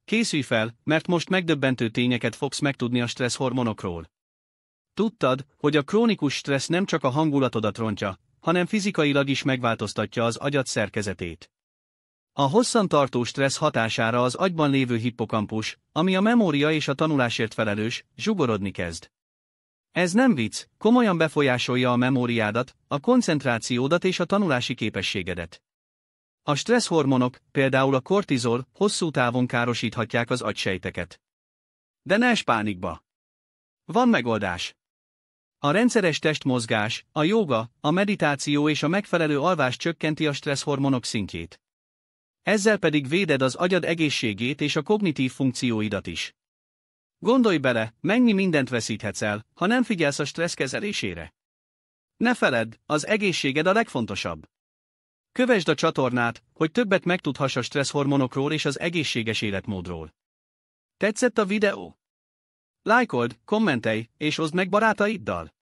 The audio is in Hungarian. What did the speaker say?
készülj fel, mert most megdöbbentő tényeket fogsz megtudni a stressz hormonokról. Tudtad, hogy a krónikus stressz nem csak a hangulatodat rontja, hanem fizikailag is megváltoztatja az agyad szerkezetét. A hosszantartó stressz hatására az agyban lévő hippokampus, ami a memória és a tanulásért felelős, zsugorodni kezd. Ez nem vicc, komolyan befolyásolja a memóriádat, a koncentrációdat és a tanulási képességedet. A stresszhormonok, például a kortizol, hosszú távon károsíthatják az agysejteket. De ne esd pánikba! Van megoldás! A rendszeres testmozgás, a jóga, a meditáció és a megfelelő alvás csökkenti a stresszhormonok szintjét. Ezzel pedig véded az agyad egészségét és a kognitív funkcióidat is. Gondolj bele, mennyi mindent veszíthetsz el, ha nem figyelsz a stressz kezelésére. Ne feledd, az egészséged a legfontosabb. Kövesd a csatornát, hogy többet megtudhass a stresszhormonokról és az egészséges életmódról. Tetszett a videó? Lájkold, kommentelj, és oszd meg barátaiddal!